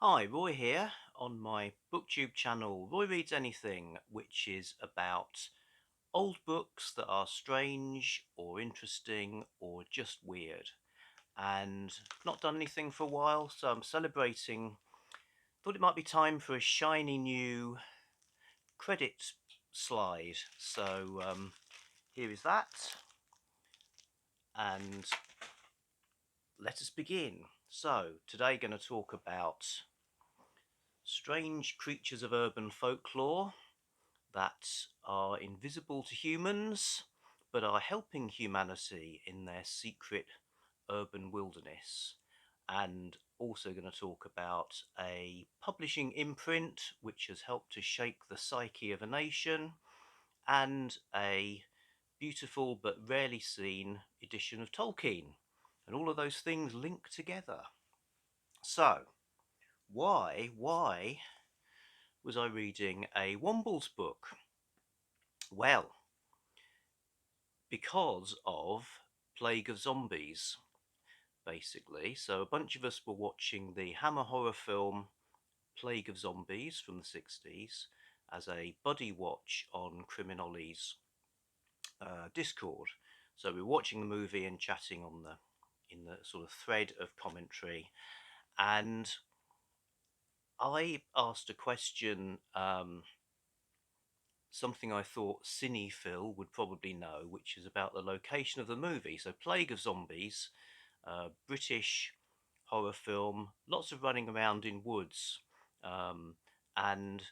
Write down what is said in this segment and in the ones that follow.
Hi, Roy here on my booktube channel, Roy Reads Anything, which is about old books that are strange or interesting or just weird. And not done anything for a while, so I'm celebrating. Thought it might be time for a shiny new credit slide. So here is that, and let us begin. So today, going to talk about strange creatures of urban folklore that are invisible to humans but are helping humanity in their secret urban wilderness. And also going to talk about a publishing imprint which has helped to shake the psyche of a nation, and a beautiful but rarely seen edition of Tolkien. And all of those things link together. So, why was I reading a Wombles book? Well, because of Plague of Zombies, basically. So a bunch of us were watching the Hammer horror film Plague of Zombies from the 60s as a buddy watch on Criminoli's Discord. So we were watching the movie and chatting on the in the sort of thread of commentary, and I asked a question, something I thought Cine Phil would probably know, which is about the location of the movie. So Plague of Zombies, British horror film, lots of running around in woods, um, and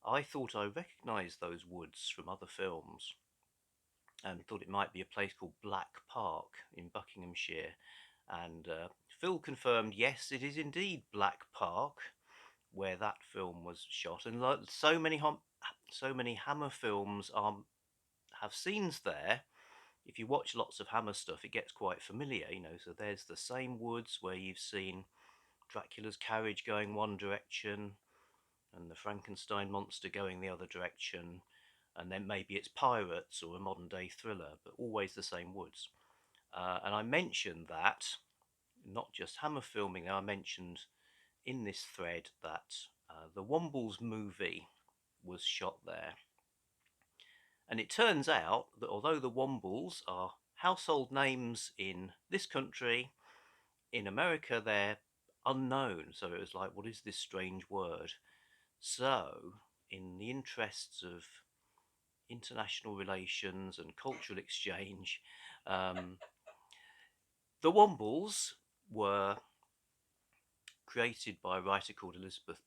I thought I recognised those woods from other films, and thought it might be a place called Black Park in Buckinghamshire. And Phil confirmed, yes, it is indeed Black Park, where that film was shot. And so many Hammer films have scenes there. If you watch lots of Hammer stuff, it gets quite familiar, you know. So there's the same woods where you've seen Dracula's carriage going one direction and the Frankenstein monster going the other direction, and then maybe it's pirates or a modern day thriller, but always the same woods. And I mentioned that, not just Hammer filming, I mentioned in this thread that the Wombles movie was shot there. And it turns out that although the Wombles are household names in this country, in America they're unknown. So it was like, what is this strange word? So, in the interests of international relations and cultural exchange, um, the Wombles were created by a writer called Elizabeth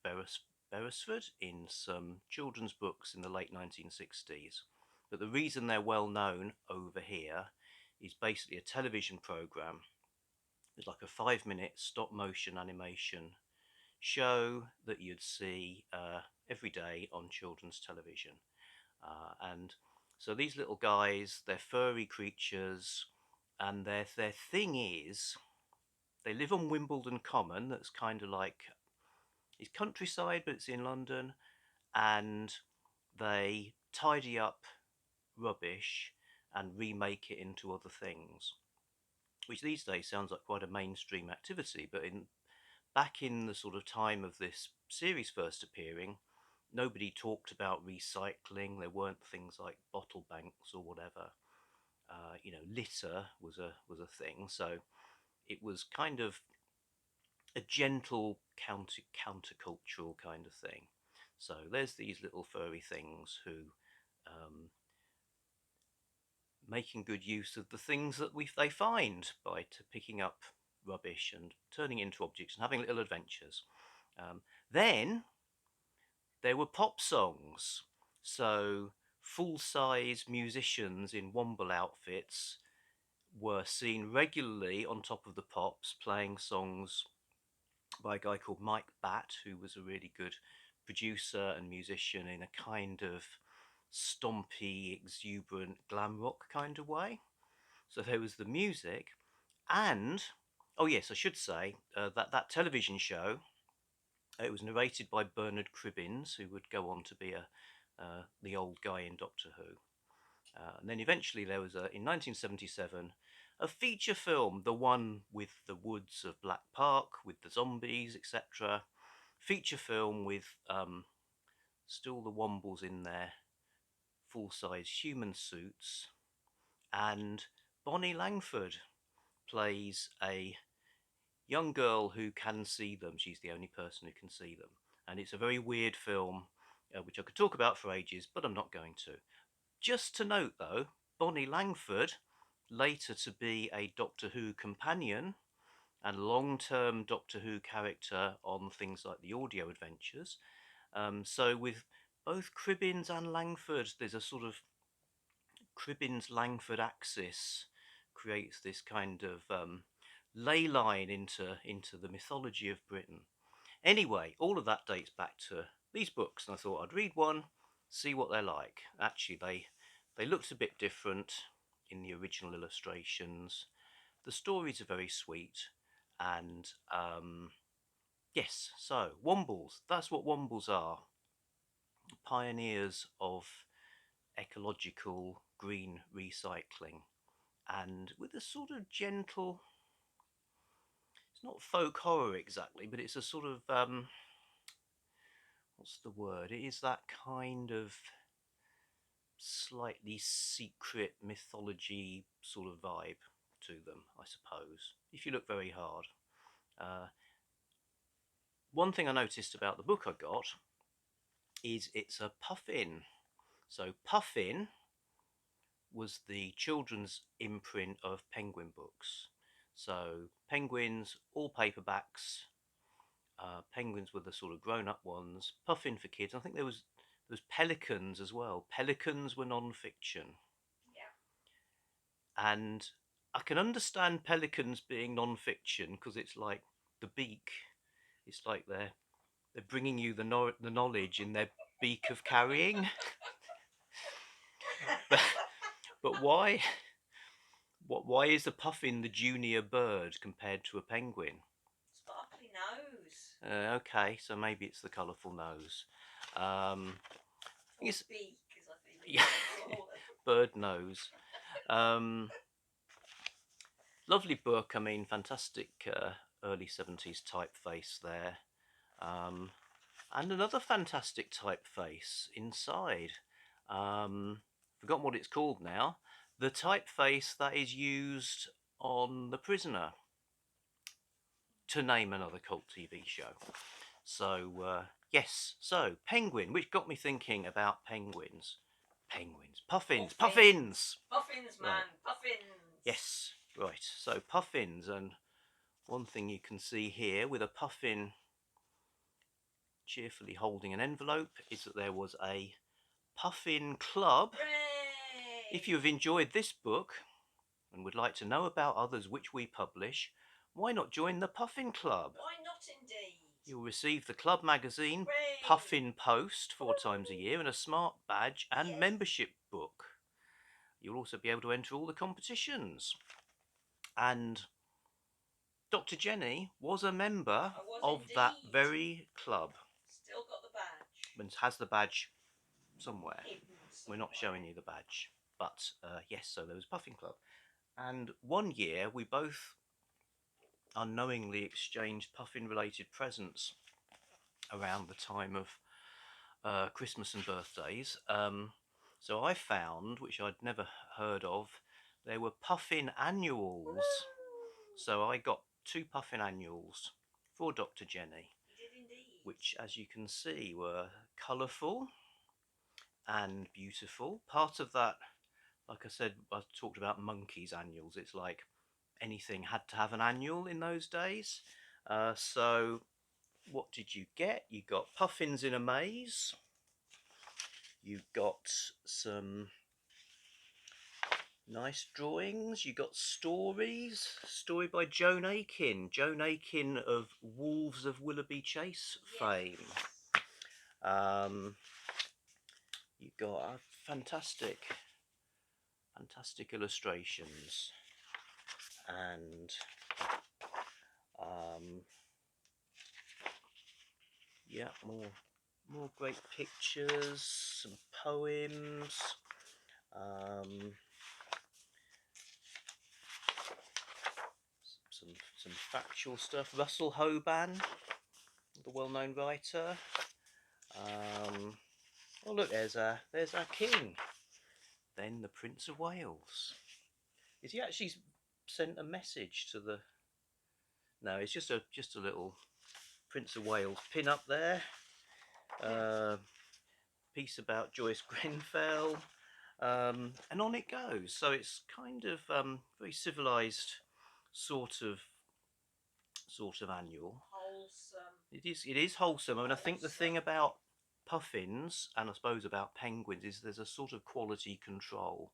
Beresford in some children's books in the late 1960s. But the reason they're well known over here is basically a television program. It's like a 5 minute stop motion animation show that you'd see every day on children's television. And so these little guys, they're furry creatures, and their thing is they live on Wimbledon Common. That's kind of like, it's countryside, but it's in London, and they tidy up rubbish and remake it into other things, which these days sounds like quite a mainstream activity. But in back in the sort of time of this series first appearing, nobody talked about recycling. There weren't things like bottle banks or whatever. Litter was a thing. So it was kind of a gentle countercultural kind of thing. So there's these little furry things who um, making good use of the things that they find by picking up rubbish and turning it into objects and having little adventures. Then there were pop songs, so full-size musicians in Womble outfits were seen regularly on top of the pops playing songs by a guy called Mike Batt, who was a really good producer and musician in a kind of stompy, exuberant glam rock kind of way. So there was the music, and oh yes, I should say that television show. It was narrated by Bernard Cribbins, who would go on to be the old guy in Doctor Who. And then eventually there was in 1977 a feature film, the one with the woods of Black Park, with the zombies, etc. feature film with still the Wombles in their full-size human suits, and Bonnie Langford plays a young girl who can see them. She's the only person who can see them, and it's a very weird film, which I could talk about for ages, but I'm not going to. Just to note, though, Bonnie Langford, later to be a Doctor Who companion and long-term Doctor Who character on things like the Audio Adventures. So with both Cribbins and Langford, there's a sort of Cribbins-Langford axis creates this kind of ley line into the mythology of Britain. Anyway, all of that dates back to these books, and I thought I'd read one, see what they're like. Actually, they looked a bit different in the original illustrations. The stories are very sweet, and yes, so Wombles, that's what Wombles are. Pioneers of ecological green recycling, and with a sort of gentle, it's not folk horror exactly, but it's a sort of what's the word, it is that kind of slightly secret mythology sort of vibe to them, I suppose, if you look very hard. One thing I noticed about the book I got is it's a Puffin. So Puffin was the children's imprint of Penguin books. So Penguins, all paperbacks. Penguins were the sort of grown-up ones. Puffin for kids. I think there was Pelicans as well. Pelicans were non-fiction. Yeah. And I can understand Pelicans being non-fiction because it's like the beak. It's like they're bringing you the knowledge in their beak of carrying. but why? Why is a puffin the junior bird compared to a penguin? Sparkly nose. Okay, so maybe it's the colourful nose. Or beak, as I think. Yeah, bird nose. Lovely book. I mean, fantastic early 70s typeface there. And another fantastic typeface inside. Forgotten what it's called now. The typeface that is used on The Prisoner, to name another cult TV show. So, yes, so Penguin, which got me thinking about penguins. Puffins, Puffins! Puffins, man, right. Puffins! Yes, right, so Puffins, and one thing you can see here with a puffin cheerfully holding an envelope is that there was a Puffin Club. Hooray! If you have enjoyed this book and would like to know about others which we publish, why not join the Puffin Club? Why not indeed? You'll receive the club magazine, Hooray! Puffin Post 4 times a year, and a smart badge and membership book. You'll also be able to enter all the competitions. And Dr. Jenny was a member of indeed. that very club. Still got the badge. And has the badge somewhere. Hidden We're not showing you the badge. But yes, so there was Puffin Club. And one year we both unknowingly exchanged Puffin-related presents around the time of Christmas and birthdays. So I found, which I'd never heard of, there were Puffin annuals. Woo! So I got 2 Puffin annuals for Dr. Jenny. You did indeed. Which, as you can see, were colourful and beautiful. Part of that, like I said, I talked about monkeys annuals. It's like anything had to have an annual in those days. So what did you get? You got Puffins in a Maze. You got some nice drawings. You got stories. Story by Joan Aiken. Joan Aiken of Wolves of Willoughby Chase fame. You got fantastic illustrations, and yeah, more great pictures, some poems, some factual stuff. Russell Hoban, the well-known writer. Oh look, there's our king. Then the Prince of Wales. Is he actually sent a message to the? No, it's just a little Prince of Wales pin up there. Piece about Joyce Grenfell, and on it goes. So it's kind of very civilized sort of annual. Wholesome. It is wholesome. I mean, I think the thing about puffins, and I suppose about penguins, is there's a sort of quality control.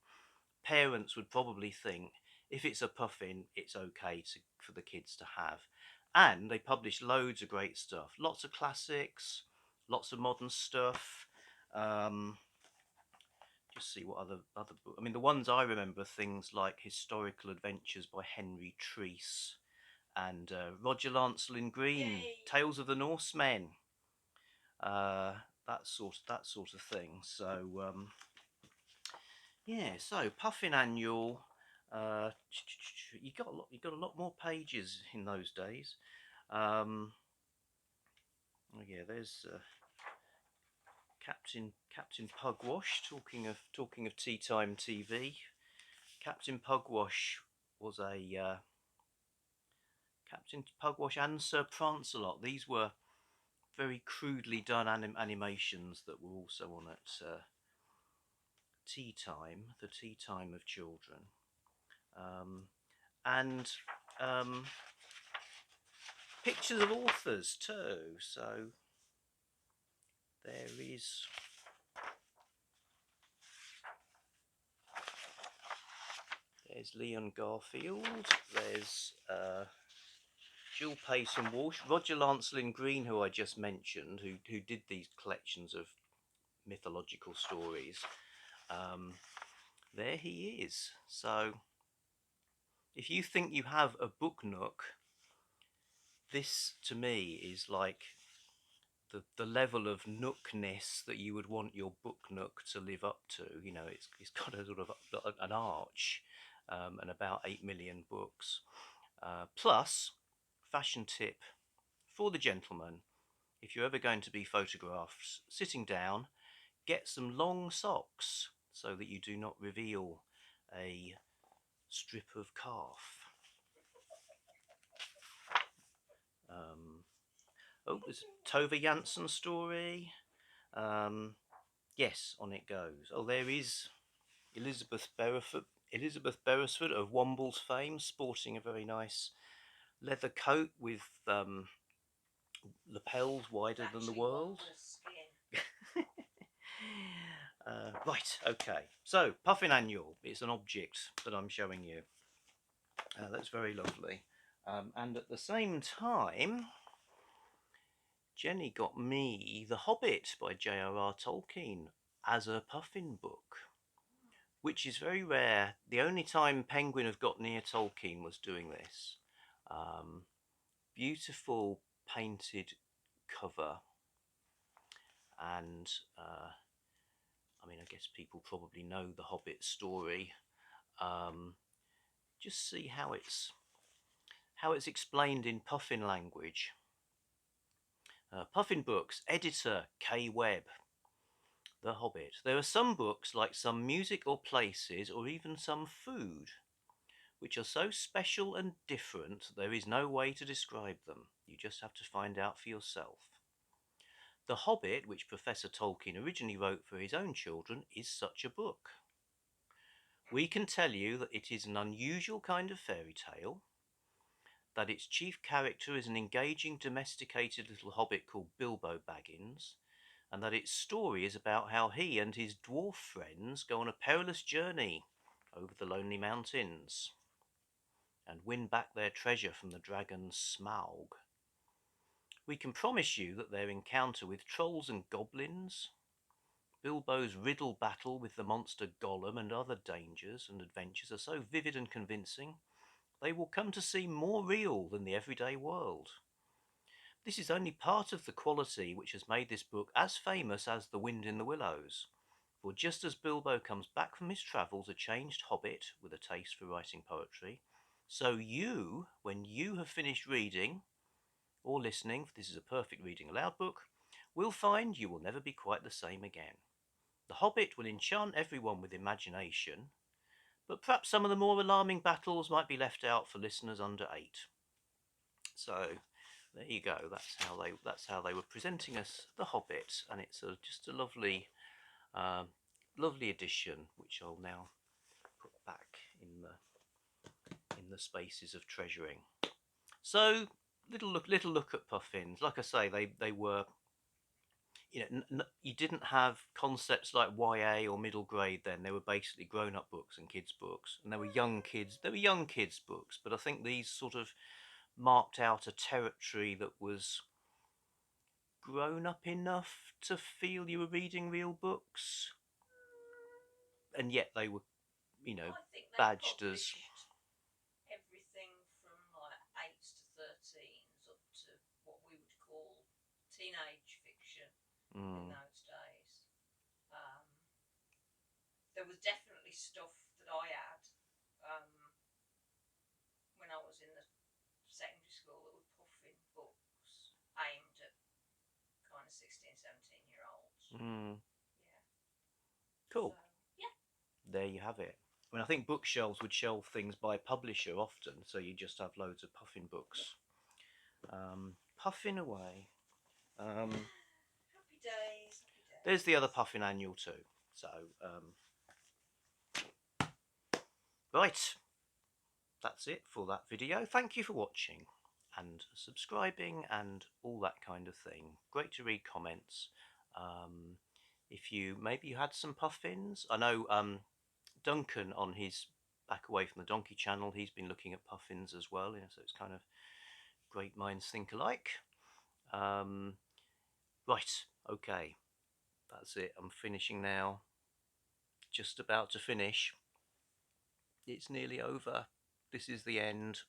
Parents would probably think if it's a puffin, it's okay for the kids to have. And they publish loads of great stuff, lots of classics, lots of modern stuff. Um, just see what other books. I mean, the ones I remember are things like Historical Adventures by Henry Treece and Roger Lancelin Green, Yay. Tales of the Norsemen, that sort of thing. So yeah, so Puffin Annual. Uh, you got a lot more pages in those days. Oh yeah, there's Captain Pugwash. Talking of tea time TV. Captain Pugwash was a Captain Pugwash and Sir Prancelot. These were very crudely done animations that were also on at tea time, the tea time of children, and pictures of authors too. So there's Leon Garfield. There's Jill Payson Walsh, Roger Lancelin Green, who I just mentioned, who did these collections of mythological stories. There he is. So if you think you have a book nook, this to me is like the level of nookness that you would want your book nook to live up to. You know, it's got a sort of an arch, and about 8 million books. Plus, fashion tip for the gentleman: if you're ever going to be photographed sitting down, get some long socks so that you do not reveal a strip of calf. Oh, there's a Tove Jansson story. Yes, on it goes. Oh, there is Elizabeth Beresford of Wombles fame, sporting a very nice leather coat with lapels wider than the world. Right, okay. So, Puffin Annual is an object that I'm showing you. That's very lovely. And at the same time, Jenny got me The Hobbit by J.R.R. Tolkien as a Puffin book, which is very rare. The only time Penguin have got near Tolkien was doing this. Beautiful painted cover, and I mean, I guess people probably know the Hobbit story. Just see how it's explained in Puffin language. Puffin Books, editor K. Webb. The Hobbit. There are some books, like some music or places, or even some food, which are so special and different there is no way to describe them. You just have to find out for yourself. The Hobbit, which Professor Tolkien originally wrote for his own children, is such a book. We can tell you that it is an unusual kind of fairy tale, that its chief character is an engaging, domesticated little hobbit called Bilbo Baggins, and that its story is about how he and his dwarf friends go on a perilous journey over the lonely mountains and win back their treasure from the dragon Smaug. We can promise you that their encounter with trolls and goblins, Bilbo's riddle battle with the monster Gollum, and other dangers and adventures are so vivid and convincing they will come to seem more real than the everyday world. This is only part of the quality which has made this book as famous as The Wind in the Willows. For just as Bilbo comes back from his travels a changed hobbit with a taste for writing poetry, so you, when you have finished reading, or listening, this is a perfect reading aloud book, will find you will never be quite the same again. The Hobbit will enchant everyone with imagination, but perhaps some of the more alarming battles might be left out for listeners under 8. So there you go. That's how they were presenting us The Hobbit, and it's just a lovely, lovely edition, which I'll now put back in the spaces of treasuring. So little look at Puffins. Like I say, they were, you didn't have concepts like YA or middle grade then. They were basically grown up books and kids books, and they were young kids. They were young kids books, but I think these sort of marked out a territory that was grown up enough to feel you were reading real books, and yet they were, I think they badged as. published everything from like 8s to 13s up to what we would call teenage fiction in those days. There was definitely stuff that I had when I was in the secondary school that were puffin books aimed at kind of 16, 17-year-olds. Yeah. Cool. So, yeah. There you have it. I mean, I think bookshelves would shelve things by publisher often, so you just have loads of Puffin books. Puffin away. Happy days. There's the other Puffin annual too. So, right. That's it for that video. Thank you for watching and subscribing and all that kind of thing. Great to read comments. If maybe you had some Puffins. I know Duncan on his Back Away from the Donkey channel, he's been looking at Puffins as well, so it's kind of great minds think alike. Right, okay, that's it. I'm finishing now. Just about to finish. It's nearly over. This is the end.